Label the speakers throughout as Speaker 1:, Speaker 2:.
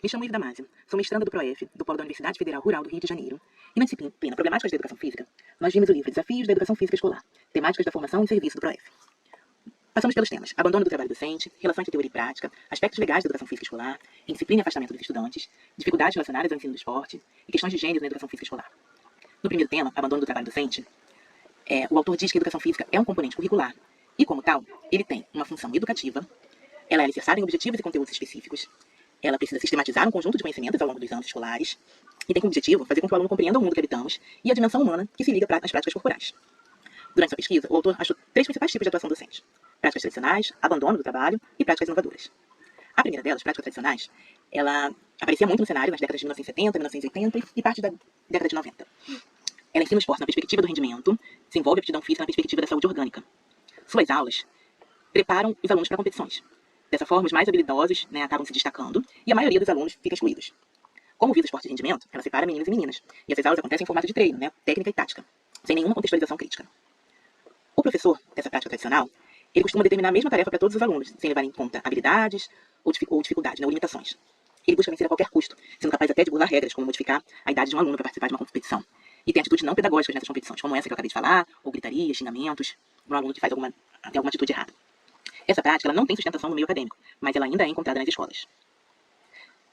Speaker 1: Me chamo Iva Damasio, sou mestranda do PROEF, do Polo da Universidade Federal Rural do Rio de Janeiro. E na disciplina Problemáticas da Educação Física, nós vimos o livro Desafios da Educação Física Escolar, Temáticas da Formação e Serviço do PROEF. Passamos pelos temas abandono do trabalho docente, relações de teoria e prática, aspectos legais da educação física escolar, indisciplina e afastamento dos estudantes, dificuldades relacionadas ao ensino do esporte e questões de gênero na educação física escolar. No primeiro tema, abandono do trabalho docente, o autor diz que a educação física é um componente curricular e, como tal, ele tem uma função educativa, ela é alicerçada em objetivos e conteúdos específicos, ela precisa sistematizar um conjunto de conhecimentos ao longo dos anos escolares e tem como objetivo fazer com que o aluno compreenda o mundo que habitamos e a dimensão humana que se liga às práticas corporais. Durante sua pesquisa, o autor achou 3 principais tipos de atuação docente: práticas tradicionais, abandono do trabalho e práticas inovadoras. A primeira delas, práticas tradicionais, ela aparecia muito no cenário nas décadas de 1970, 1980 e parte da década de 90. Ela ensina o esporte na perspectiva do rendimento, desenvolve a aptidão física na perspectiva da saúde orgânica. Suas aulas preparam os alunos para competições. Dessa forma, os mais habilidosos acabam se destacando e a maioria dos alunos fica excluídos. Como visa o esporte de rendimento, ela separa meninos e meninas. E essas aulas acontecem em formato de treino, técnica e tática, sem nenhuma contextualização crítica. O professor dessa prática tradicional, ele costuma determinar a mesma tarefa para todos os alunos, sem levar em conta habilidades ou dificuldades, ou limitações. Ele busca vencer a qualquer custo, sendo capaz até de burlar regras, como modificar a idade de um aluno para participar de uma competição. E tem atitudes não pedagógicas nessas competições, como essa que eu acabei de falar, ou gritaria, xingamentos, um aluno que faz alguma atitude errada. Essa prática ela não tem sustentação no meio acadêmico, mas ela ainda é encontrada nas escolas.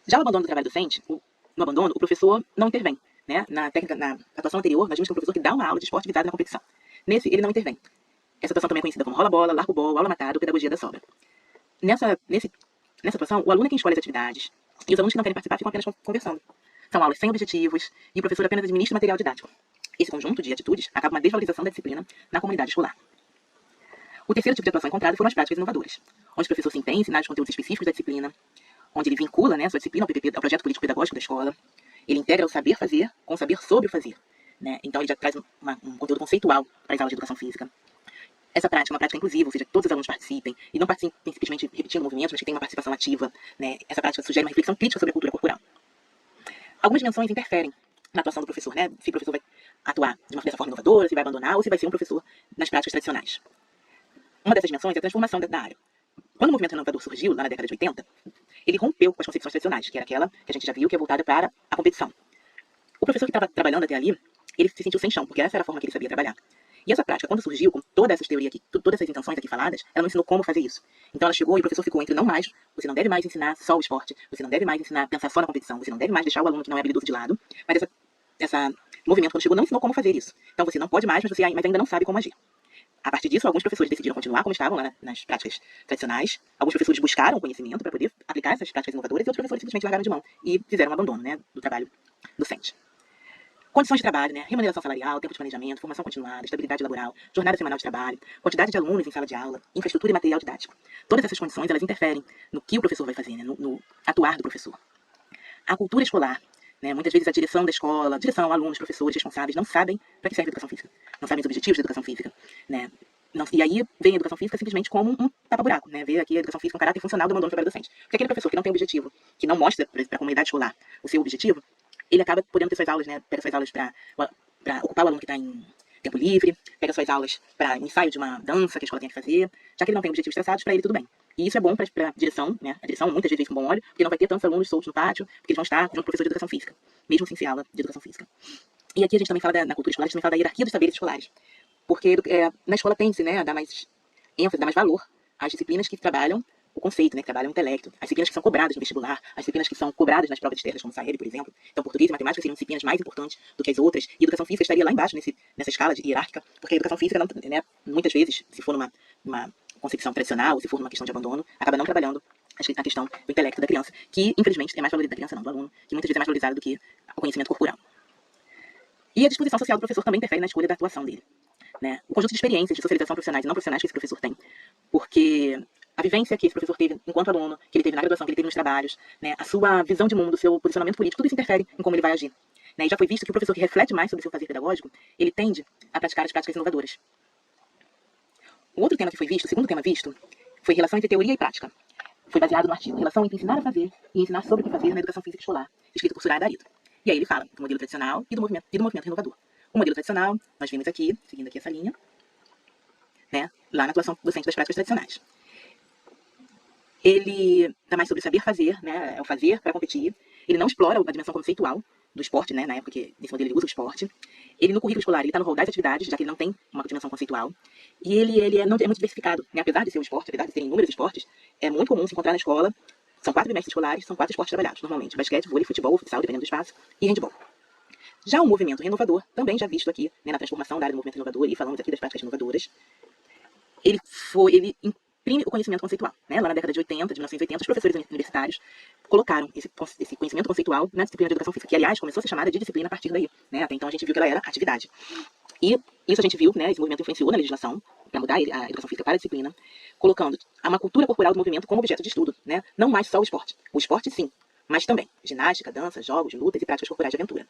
Speaker 1: Já o abandono do trabalho docente, no abandono, o professor não intervém. Na atuação anterior, nós vimos que é um professor que dá uma aula de esporte visada na competição. Nesse, ele não intervém. Essa atuação também é conhecida como rola-bola, largo-bola, aula matada ou pedagogia da sobra. Nessa atuação, o aluno é quem escolhe as atividades, e os alunos que não querem participar ficam apenas conversando. São aulas sem objetivos, e o professor apenas administra o material didático. Esse conjunto de atitudes acaba uma desvalorização da disciplina na comunidade escolar. O terceiro tipo de atuação encontrada foram as práticas inovadoras, onde o professor se empenha em ensinar os conteúdos específicos da disciplina, onde ele vincula sua disciplina ao PPP, ao projeto político-pedagógico da escola, ele integra o saber fazer com o saber sobre o fazer. Então ele já traz um conteúdo conceitual para as aulas de educação física. Essa prática é uma prática inclusiva, ou seja, todos os alunos participem, e não participem simplesmente repetindo movimentos, mas que tenham uma participação ativa. Essa prática sugere uma reflexão crítica sobre a cultura corporal. Algumas dimensões interferem na atuação do professor, se o professor vai atuar dessa forma inovadora, se vai abandonar, ou se vai ser um professor nas práticas tradicionais. Uma dessas dimensões é a transformação da área. Quando o movimento renovador surgiu, lá na década de 80, ele rompeu com as concepções tradicionais, que era aquela que a gente já viu, que é voltada para a competição. O professor que estava trabalhando até ali, ele se sentiu sem chão, porque essa era a forma que ele sabia trabalhar. E essa prática, quando surgiu, com todas essas teorias aqui, todas essas intenções aqui faladas, ela não ensinou como fazer isso. Então ela chegou e o professor ficou entre não mais, você não deve mais ensinar só o esporte, você não deve mais ensinar, pensar só na competição, você não deve mais deixar o aluno que não é habilidoso de lado, mas essa movimento, quando chegou, não ensinou como fazer isso. Então você não pode mais, mas ainda não sabe como agir. A partir disso, alguns professores decidiram continuar como estavam lá nas práticas tradicionais. Alguns professores buscaram conhecimento para poder aplicar essas práticas inovadoras e outros professores simplesmente largaram de mão e fizeram um abandono do trabalho docente. Condições de trabalho, remuneração salarial, tempo de planejamento, formação continuada, estabilidade laboral, jornada semanal de trabalho, quantidade de alunos em sala de aula, infraestrutura e material didático. Todas essas condições, elas interferem no que o professor vai fazer, no atuar do professor. A cultura escolar, muitas vezes a direção da escola, direção, alunos, professores, responsáveis, não sabem para que serve a educação física. Não sabem os objetivos da educação física. E aí vem a educação física simplesmente como um tapa-buraco. Vê aqui a educação física um caráter funcional do abandono do trabalho docente. Porque aquele professor que não tem objetivo, que não mostra para a comunidade escolar o seu objetivo, ele acaba podendo ter suas aulas, pega suas aulas para ocupar o aluno que está em tempo livre, pega suas aulas para ensaio de uma dança que a escola tem que fazer, já que ele não tem objetivos traçados, para ele tudo bem. E isso é bom para a direção, a direção muitas vezes vê com bom olho, porque não vai ter tantos alunos soltos no pátio, porque eles vão estar junto com o professor de educação física, mesmo sem ser aula de educação física. E aqui a gente também fala na cultura escolar, a gente também fala da hierarquia dos saberes escolares, porque na escola tem-se a dar mais ênfase, dar mais valor às disciplinas que trabalham o conceito, que trabalham o intelecto, as disciplinas que são cobradas no vestibular, as disciplinas que são cobradas nas provas externas, como o Sareb, por exemplo. Então, português e matemática seriam disciplinas mais importantes do que as outras, e educação física estaria lá embaixo, nessa escala hierárquica, porque a educação física, muitas vezes, se for numa concepção tradicional, ou se for numa questão de abandono, acaba não trabalhando a questão do intelecto da criança, que, infelizmente, é mais valorizada da criança, não do aluno, que muitas vezes é mais valorizado do que o conhecimento corporal. E a disposição social do professor também interfere na escolha da atuação dele. O conjunto de experiências de socialização profissionais e não profissionais que esse professor tem, porque a vivência que esse professor teve enquanto aluno, que ele teve na graduação, que ele teve nos trabalhos, a sua visão de mundo, o seu posicionamento político, tudo isso interfere em como ele vai agir. E já foi visto que o professor que reflete mais sobre seu fazer pedagógico, ele tende a praticar as práticas inovadoras. O outro tema que foi visto, o segundo tema visto, foi relação entre teoria e prática. Foi baseado no artigo Relação entre ensinar a fazer e ensinar sobre o que fazer na educação física escolar, escrito por Soraya Darito. E aí ele fala do modelo tradicional e do movimento renovador. O modelo tradicional, nós vimos aqui, seguindo aqui essa linha, lá na atuação docente das práticas tradicionais. Ele dá mais sobre o saber fazer, né? É o fazer para competir. Ele não explora a dimensão conceitual do esporte, né? Na época que nesse modelo ele usa o esporte. Ele no currículo escolar, ele está no rol das atividades, já que ele não tem uma dimensão conceitual. E não, é muito diversificado, né? Apesar de ser um esporte, apesar de terem inúmeros esportes, é muito comum se encontrar na escola. São 4 bimestres escolares, são 4 esportes trabalhados, normalmente. Basquete, vôlei, futebol, futsal, dependendo do espaço, e handebol. Já o movimento renovador, também já visto aqui, né, na transformação da área do movimento renovador, e falamos aqui das práticas inovadoras, ele imprime o conhecimento conceitual, né? Lá na década de 80, de 1980, os professores universitários colocaram esse conhecimento conceitual na disciplina de educação física, que, aliás, começou a ser chamada de disciplina a partir daí, né? Até então a gente viu que ela era atividade. E isso a gente viu, né? Esse movimento influenciou na legislação para mudar a educação física para a disciplina, colocando uma cultura corporal do movimento como objeto de estudo, né? Não mais só o esporte. O esporte, sim, mas também ginástica, dança, jogos, lutas e práticas corporais de aventura.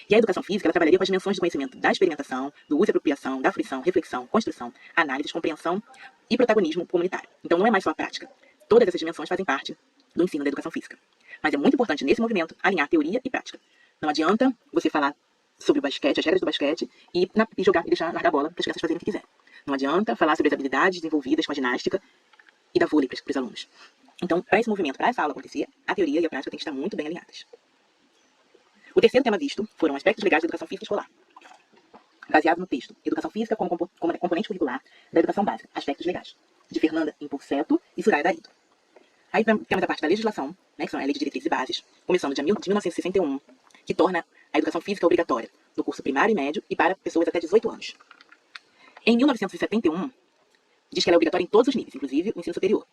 Speaker 1: E a educação física, ela trabalharia com as dimensões do conhecimento da experimentação, do uso e apropriação, da fruição, reflexão, construção, análise, compreensão e protagonismo comunitário. Então não é mais só a prática. Todas essas dimensões fazem parte do ensino da educação física. Mas é muito importante nesse movimento alinhar teoria e prática. Não adianta você falar sobre o basquete, as regras do basquete, e jogar e deixar largar a bola para as crianças fazerem o que quiser. Não adianta falar sobre as habilidades desenvolvidas com a ginástica e da vôlei para os alunos. Então, para esse movimento, para essa aula acontecer, a teoria e a prática têm que estar muito bem alinhadas. O terceiro tema visto foram aspectos legais da educação física escolar, baseado no texto Educação Física como componente curricular da educação básica, aspectos legais, de Fernanda Impulseto e Soraya Darido. Aí temos a parte da legislação, né, que são a Lei de Diretrizes e Bases, começando de 1961, que torna a educação física obrigatória no curso primário e médio e para pessoas até 18 anos. Em 1971, diz que ela é obrigatória em todos os níveis, inclusive o ensino superior,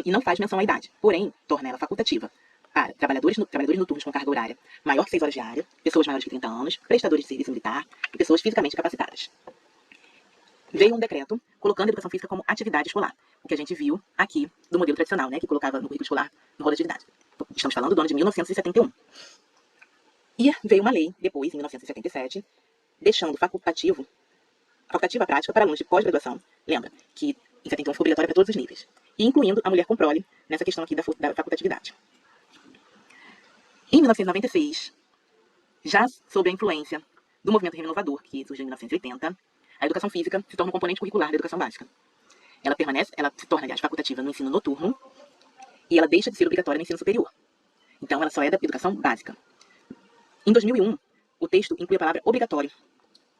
Speaker 1: e não faz menção à idade, porém, torna ela facultativa para trabalhadores noturnos com carga horária maior que 6 horas diária, pessoas maiores que 30 anos, prestadores de serviço militar e pessoas fisicamente capacitadas. Veio um decreto colocando a educação física como atividade escolar, o que a gente viu aqui do modelo tradicional, né, que colocava no currículo escolar no rol de atividade. Estamos falando do ano de 1971. E veio uma lei, depois, em 1977, deixando facultativa a prática para alunos de pós-graduação. Lembra que em 71 foi obrigatória para todos os níveis, e incluindo a mulher com prole nessa questão aqui da facultatividade. Em 1996, já sob a influência do movimento renovador, que surgiu em 1980, a educação física se torna um componente curricular da educação básica. Ela se torna, aliás, facultativa no ensino noturno e ela deixa de ser obrigatória no ensino superior. Então, ela só é da educação básica. Em 2001, o texto inclui a palavra obrigatório,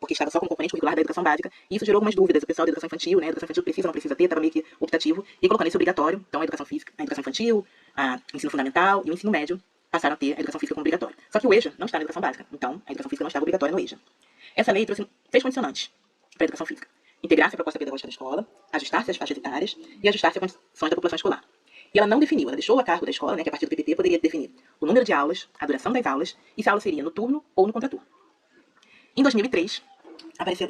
Speaker 1: porque estava só como componente curricular da educação básica, e isso gerou algumas dúvidas. O pessoal da educação infantil, né, a educação infantil precisa ou não precisa ter, estava meio que optativo, e colocando esse obrigatório, então a educação física, a educação infantil, o ensino fundamental e o ensino médio passaram a ter a educação física como obrigatória. Só que o EJA não está na educação básica, então a educação física não estava obrigatória no EJA. Essa lei trouxe 3 condicionantes para a educação física: integrar-se à proposta pedagógica da escola, ajustar-se às faixas etárias e ajustar-se às condições da população escolar. E ela não definiu, ela deixou a cargo da escola, né, que a partir do PPP poderia definir o número de aulas, a duração das aulas e se a aula seria no turno ou no contraturno. Em 2003,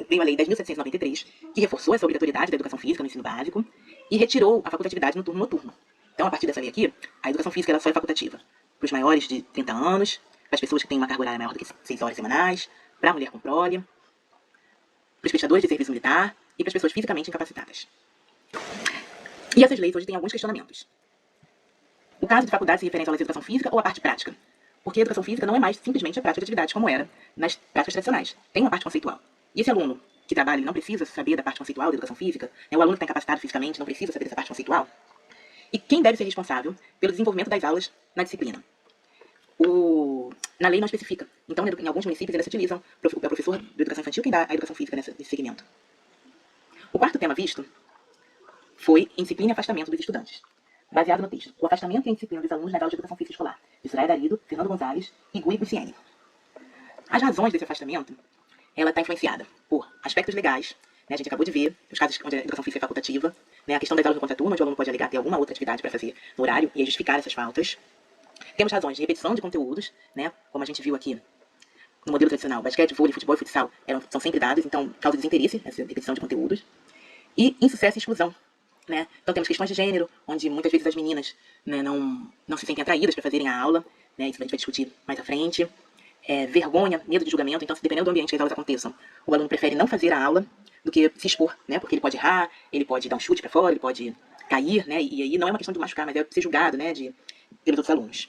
Speaker 1: veio a Lei 10.793, que reforçou essa obrigatoriedade da educação física no ensino básico e retirou a facultatividade no turno noturno. Então, a partir dessa lei aqui, a educação física ela só é facultativa para os maiores de 30 anos, para as pessoas que têm uma carga horária maior do que 6 horas semanais, para a mulher com prole, para os prestadores de serviço militar e para as pessoas fisicamente incapacitadas. E essas leis hoje têm alguns questionamentos. O caso de faculdade se refere às aulas de educação física ou à parte prática? Porque a educação física não é mais simplesmente a prática de atividades como era nas práticas tradicionais. Tem uma parte conceitual. E esse aluno que trabalha, ele não precisa saber da parte conceitual da educação física, né? O aluno que está incapacitado fisicamente não precisa saber dessa parte conceitual. E quem deve ser responsável pelo desenvolvimento das aulas na disciplina? Na lei não especifica. Então, em alguns municípios, eles utilizam o professor de educação infantil quem dá a educação física nesse segmento. O quarto tema visto foi em disciplina e afastamento dos estudantes, baseado no texto O Afastamento e a Indisciplina dos Alunos nas Aulas de Educação Física Escolar, de Soraya Darido, Fernando Gonzalez e Gui Guiciene. As razões desse afastamento, ela está influenciada por aspectos legais, né? A gente acabou de ver os casos onde a educação física é facultativa, né? A questão das aulas no contraturno, onde o aluno pode alegar ter alguma outra atividade para fazer no horário e aí justificar essas faltas. Temos razões de repetição de conteúdos, né? Como a gente viu aqui no modelo tradicional, basquete, vôlei, futebol e futsal são sempre dados, então causa desinteresse essa repetição de conteúdos. E insucesso e exclusão, né? Então temos questões de gênero, onde muitas vezes as meninas, né, não se sentem atraídas para fazerem a aula, né? Isso a gente vai discutir mais à frente. Vergonha, medo de julgamento, então dependendo do ambiente que as aulas aconteçam, o aluno prefere não fazer a aula do que se expor, né? Porque ele pode errar, ele pode dar um chute para fora, ele pode cair, né? E aí não é uma questão de machucar, mas é ser julgado, né? Pelos outros alunos.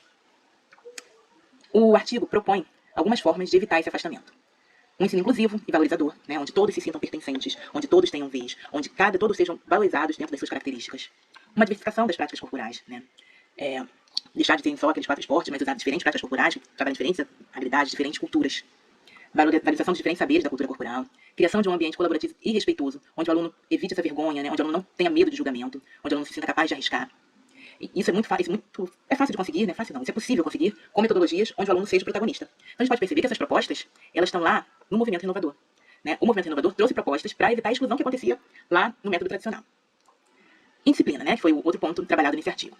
Speaker 1: O artigo propõe algumas formas de evitar esse afastamento. Um ensino inclusivo e valorizador, né, onde todos se sintam pertencentes, onde todos tenham vez, onde todos sejam valorizados dentro das suas características. Uma diversificação das práticas corporais, né, deixar de ter só aqueles 4 esportes, mas usar diferentes práticas corporais, trabalhar diferentes habilidades, diferentes culturas. Valorização de diferentes saberes da cultura corporal, criação de um ambiente colaborativo e respeitoso, onde o aluno evite essa vergonha, né, onde o aluno não tenha medo de julgamento, onde o aluno se sinta capaz de arriscar. E isso é muito fácil, é fácil de conseguir, né? Fácil não, isso é possível conseguir com metodologias onde o aluno seja o protagonista. Então a gente pode perceber que essas propostas, elas estão lá no movimento renovador, né? O movimento renovador trouxe propostas para evitar a exclusão que acontecia lá no método tradicional. Indisciplina, né, que foi o outro ponto trabalhado nesse artigo.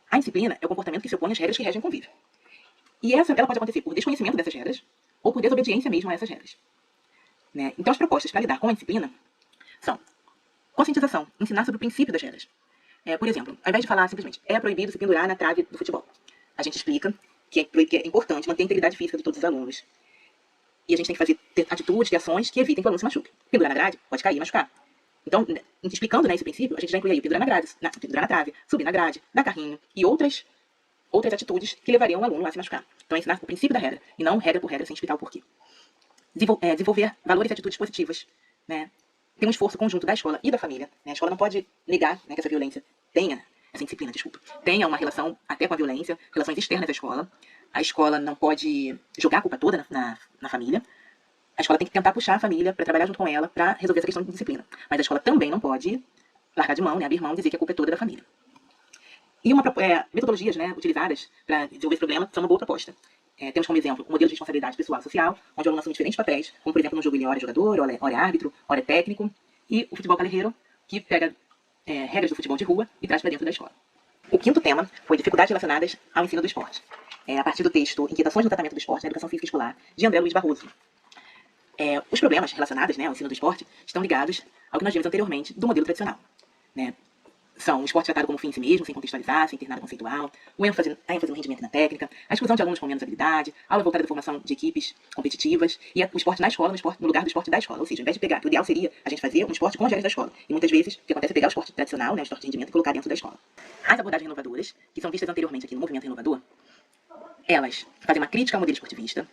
Speaker 1: A indisciplina é o comportamento que se opõe às regras que regem o convívio. E ela pode acontecer por desconhecimento dessas regras ou por desobediência mesmo a essas regras, né? Então as propostas para lidar com a indisciplina são conscientização, ensinar sobre o princípio das regras. Por exemplo, ao invés de falar simplesmente é proibido se pendurar na trave do futebol, a gente explica que é importante manter a integridade física de todos os alunos. E a gente tem que ter atitudes, ter ações que evitem que o aluno se machuque. Pendurar na grade pode cair e machucar. Então, explicando, né, esse princípio, a gente já inclui aí pendurar na grade, pendurar na trave, subir na grade, dar carrinho e outras atitudes que levariam o aluno a se machucar. Então, é ensinar o princípio da regra, e não regra por regra, sem explicar o porquê. Desenvolver valores e atitudes positivas, né? Tem um esforço conjunto da escola e da família, né? A escola não pode negar, né, que essa violência essa indisciplina, tenha uma relação até com a violência, relações externas à escola. A escola não pode jogar a culpa toda na família. A escola tem que tentar puxar a família para trabalhar junto com ela para resolver essa questão de disciplina. Mas a escola também não pode largar de mão, né, abrir mão e dizer que a culpa é toda da família. E metodologias, né, utilizadas para resolver esse problema são uma boa proposta. Temos como exemplo o modelo de responsabilidade pessoal e social, onde o aluno assume diferentes papéis, como por exemplo no jogo ele ora é jogador, ora é árbitro, ora é técnico, e o futebol calerreiro, que pega regras do futebol de rua e traz para dentro da escola. O quinto tema foi dificuldades relacionadas ao ensino do esporte, a partir do texto Inquietações no Tratamento do Esporte na Educação Física Escolar, de André Luiz Barroso. Os problemas relacionados, né, ao ensino do esporte estão ligados ao que nós vimos anteriormente do modelo tradicional, né? São o esporte tratado como fim em si mesmo, sem contextualizar, sem ter nada conceitual, a ênfase no rendimento e na técnica, a exclusão de alunos com menos habilidade, aula voltada da formação de equipes competitivas e o esporte na escola, no lugar do esporte da escola. Ou seja, ao invés de pegar, que o ideal seria a gente fazer um esporte com as regras da escola. E muitas vezes o que acontece é pegar o esporte tradicional, né, o esporte de rendimento, e colocar dentro da escola. As abordagens renovadoras, que são vistas anteriormente aqui no movimento renovador, elas fazem uma crítica ao modelo esportivista,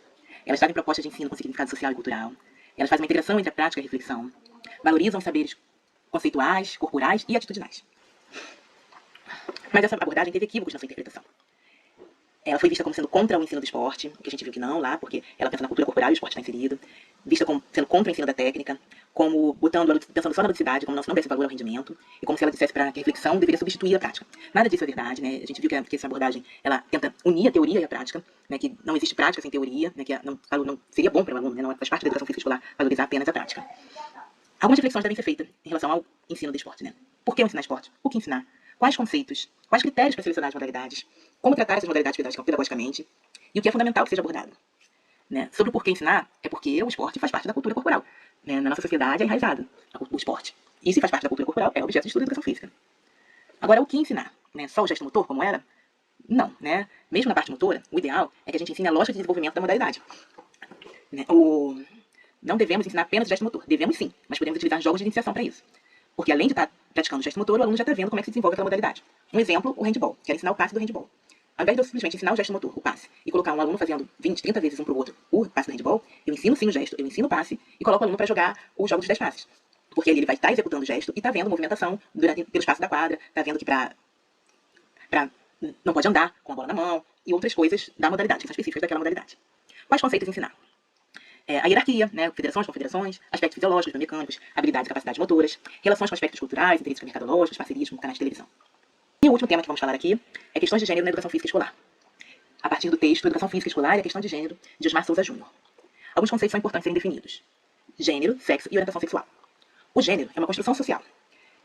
Speaker 1: elas trazem propostas de ensino com significado social e cultural, elas fazem uma integração entre a prática e a reflexão, valorizam os saberes conceituais, corporais e atitudinais. Mas essa abordagem teve equívocos na sua interpretação. Ela foi vista como sendo contra o ensino do esporte, que a gente viu que não lá, porque ela pensa na cultura corporal e o esporte está inserido. Vista como sendo contra o ensino da técnica, como pensando só na ludicidade, como não desse valor ao rendimento, e como se ela dissesse para que a reflexão deveria substituir a prática. Nada disso é verdade, né? A gente viu que essa abordagem ela tenta unir a teoria e a prática, né? Que não existe prática sem teoria, né? Que não seria bom para o aluno, né? Não faz parte da educação física escolar valorizar apenas a prática. Algumas reflexões devem ser feitas em relação ao ensino do esporte, né? Por que ensinar esporte? O que ensinar? Quais conceitos? Quais critérios para selecionar as modalidades? Como tratar essas modalidades pedagogicamente? E o que é fundamental que seja abordado? Né? Sobre o porquê ensinar, é porque o esporte faz parte da cultura corporal. Né? Na nossa sociedade é enraizado o esporte. E se faz parte da cultura corporal, é objeto de estudo da educação física. Agora, o que ensinar? Né? Só o gesto motor, como era? Não. Né? Mesmo na parte motora, o ideal é que a gente ensine a lógica de desenvolvimento da modalidade. Né? Não devemos ensinar apenas o gesto motor. Devemos sim, mas podemos utilizar jogos de iniciação para isso. Porque além de estar praticando o gesto motor, o aluno já está vendo como é que se desenvolve aquela modalidade. Um exemplo, o handball. Quero ensinar o passe do handball. Ao invés de eu simplesmente ensinar o gesto motor, o passe, e colocar um aluno fazendo 20, 30 vezes um pro outro o passe do handball, eu ensino sim o gesto, eu ensino o passe e coloco o aluno para jogar o jogo dos 10 passes. Porque ele vai estar executando o gesto e está vendo movimentação pelo espaço da quadra, está vendo que não pode andar com a bola na mão e outras coisas da modalidade, que são específicas daquela modalidade. Quais conceitos ensinar? A hierarquia, né, federações, confederações, aspectos fisiológicos, biomecânicos, habilidades e capacidades motoras, relações com aspectos culturais, interesses mercadológicos, parcerias com canais de televisão. E o último tema que vamos falar aqui é questões de gênero na educação física escolar. A partir do texto Educação Física Escolar e a Questão de Gênero, de Osmar Souza Júnior. Alguns conceitos são importantes serem definidos. Gênero, sexo e orientação sexual. O gênero é uma construção social.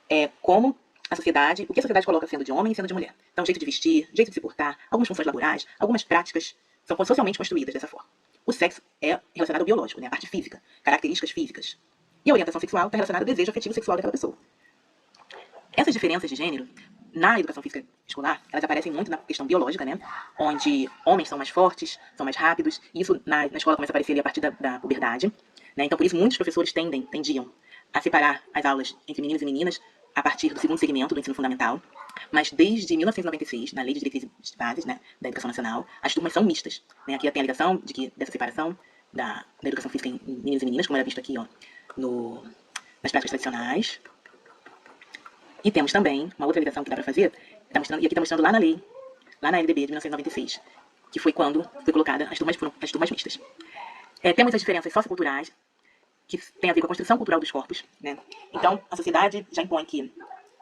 Speaker 1: É como a sociedade, o que a sociedade coloca sendo de homem e sendo de mulher. Então, jeito de vestir, jeito de se portar, algumas funções laborais, algumas práticas são socialmente construídas dessa forma. O sexo é relacionado ao biológico, né, a parte física, características físicas. E a orientação sexual está relacionada ao desejo afetivo sexual daquela pessoa. Essas diferenças de gênero, na educação física escolar, elas aparecem muito na questão biológica, né, onde homens são mais fortes, são mais rápidos, e isso na escola começa a aparecer ali a partir da puberdade. Né, então, por isso, muitos professores tendiam a separar as aulas entre meninos e meninas a partir do segundo segmento do ensino fundamental. Mas desde 1996, na Lei de Diretrizes Bases, né, da Educação Nacional, as turmas são mistas. Né? Aqui tem a ligação dessa separação da educação física em meninos e meninas, como era visto aqui, ó, nas práticas tradicionais. E temos também uma outra ligação que dá para fazer, e aqui está mostrando lá na lei, lá na LDB de 1996, que foi quando foi colocada as turmas mistas. Temos as diferenças socioculturais, que tem a ver com a construção cultural dos corpos, né? Então, a sociedade já impõe que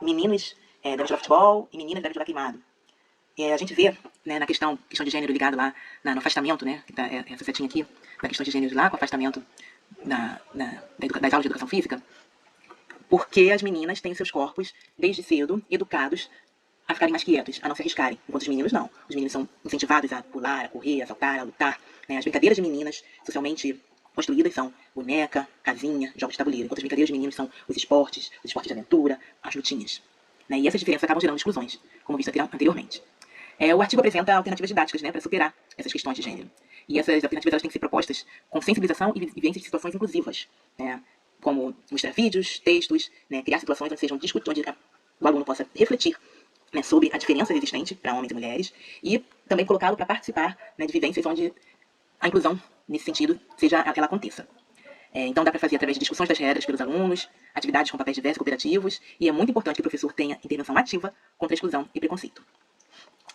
Speaker 1: meninos devem jogar futebol e meninas devem jogar queimado. A gente vê, né, na questão de gênero ligado lá no afastamento, né, que tá essa setinha aqui, da questão de gênero lá, com o afastamento das aulas de educação física, porque as meninas têm seus corpos, desde cedo, educados a ficarem mais quietos, a não se arriscarem, enquanto os meninos não. Os meninos são incentivados a pular, a correr, a saltar, a lutar, né? As brincadeiras de meninas, socialmente construídas, são boneca, casinha, jogos de tabuleiro, enquanto as brincadeiras de meninos são os esportes de aventura, as lutinhas, né? E essas diferenças acabam gerando exclusões, como visto anteriormente. O artigo apresenta alternativas didáticas, né, para superar essas questões de gênero. E essas alternativas elas têm que ser propostas com sensibilização e vivência de situações inclusivas, né, como mostrar vídeos, textos, né, criar situações onde sejam discutidas, onde o aluno possa refletir, né, sobre a diferença existente para homens e mulheres e também colocá-lo para participar, né, de vivências onde a inclusão, nesse sentido, ela aconteça. Então dá para fazer através de discussões das regras pelos alunos, atividades com papéis diversos e cooperativos, e é muito importante que o professor tenha intervenção ativa contra a exclusão e preconceito.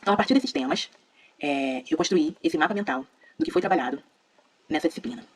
Speaker 1: Então, a partir desses temas, eu construí esse mapa mental do que foi trabalhado nessa disciplina.